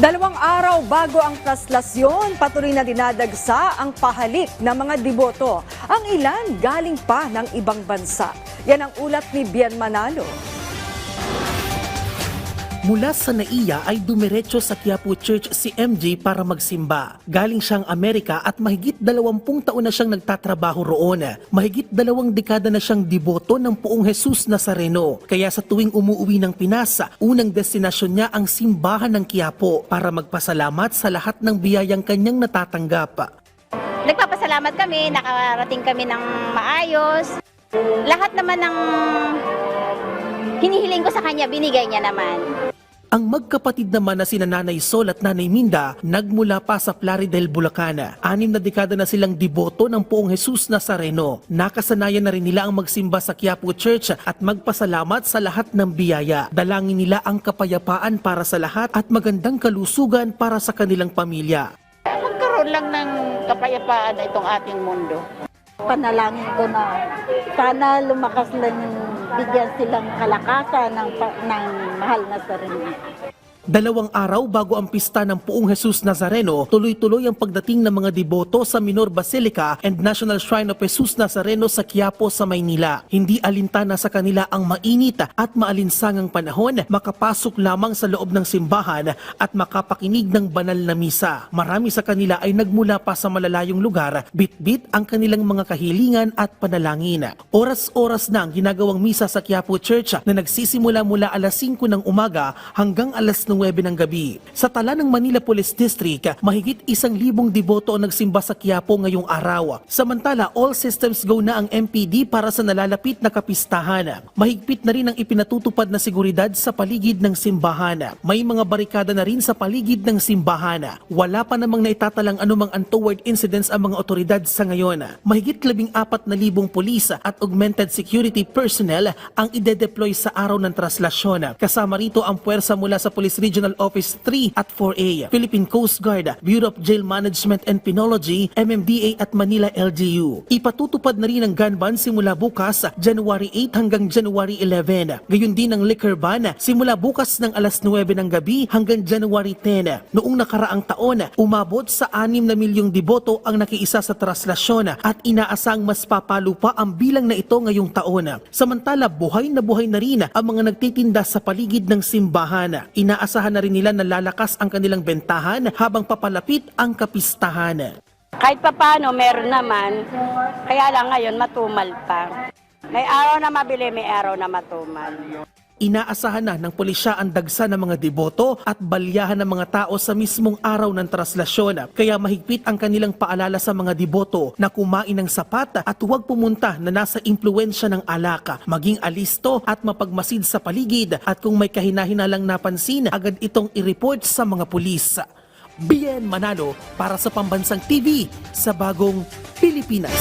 Dalawang araw bago ang traslasyon, patuloy na dinadagsa ang pahalik ng mga deboto. Ang ilan galing pa ng ibang bansa. Yan ang ulat ni Bien Manalo. Mula sa NAIA ay dumiretso sa Quiapo Church si MJ para magsimba. Galing siyang Amerika at mahigit 20 taon na siyang nagtatrabaho roon. Mahigit 2 dekada na siyang deboto ng Poong Jesus Nazareno. Kaya sa tuwing umuwi ng Pinas, unang destinasyon niya ang simbahan ng Quiapo para magpasalamat sa lahat ng biyayang kanyang natatanggap. Nagpapasalamat kami, nakarating kami ng maayos. Lahat naman ng hinihiling ko sa kanya, binigay niya naman. Ang magkapatid naman na sina Nanay Sol at Nanay Minda nagmula pa sa Plaridel, Bulacan. 6 na dekada na silang deboto ng Poong Jesus Nazareno. Nakasanayan na rin nila ang magsimba sa Quiapo Church at magpasalamat sa lahat ng biyaya. Dalangin nila ang kapayapaan para sa lahat at magandang kalusugan para sa kanilang pamilya. Magkaroon lang ng kapayapaan na itong ating mundo. Panalangin ko na sana lumakas lang, bigyan silang kalakasan ng mahal na sarili. 2 araw bago ang pista ng Poong Jesus Nazareno, tuloy-tuloy ang pagdating ng mga deboto sa Minor Basilica and National Shrine of Jesus Nazareno sa Quiapo sa Maynila. Hindi alintana sa kanila ang mainit at maalinsangang panahon, makapasok lamang sa loob ng simbahan at makapakinig ng banal na misa. Marami sa kanila ay nagmula pa sa malalayong lugar, bit-bit ang kanilang mga kahilingan at panalangin. Oras-oras na ang ginagawang misa sa Quiapo Church na nagsisimula mula alas 5 ng umaga hanggang alas 9 ng gabi. Sa tala ng Manila Police District, mahigit 1,000 deboto ang nagsimba sa Quiapo ngayong araw. Samantala, all systems go na ang MPD para sa nalalapit na kapistahan. Mahigpit na rin ang ipinatutupad na seguridad sa paligid ng simbahan. May mga barikada na rin sa paligid ng simbahan. Wala pa namang naitatalang anumang untoward incidents ang mga otoridad sa ngayon. Mahigit 14,000 pulis at augmented security personnel ang ide-deploy sa araw ng traslasyon. Kasama rito ang puwersa mula sa Police Regional Office 3 at 4A, Philippine Coast Guard, Bureau of Jail Management and Penology, MMDA at Manila LGU. Ipatutupad na rin ang gun ban simula bukas, January 8 hanggang January 11. Gayon din ang liquor ban simula bukas ng alas 9 ng gabi hanggang January 10. Noong nakaraang taon, umabot sa 6 na milyong deboto ang nakiisa sa traslasyon at inaasang mas papalo pa ang bilang na ito ngayong taon. Samantala, buhay na rin ang mga nagtitinda sa paligid ng simbahan. Inaasahan na rin nila na lalakas ang kanilang bentahan habang papalapit ang kapistahan. Kahit papano meron naman, kaya lang ngayon matumal pa. May araw na mabili, may araw na matumal. Inaasahan na ng pulisya ang dagsa ng mga deboto at balyahan ng mga tao sa mismong araw ng traslasyon. Kaya mahigpit ang kanilang paalala sa mga deboto na kumain ng sapat at huwag pumunta na nasa impluensya ng alak. Maging alisto at mapagmasid sa paligid at kung may kahina-hinalang napansin, agad itong i-report sa mga pulis. Bien Manalo para sa Pambansang TV sa Bagong Pilipinas.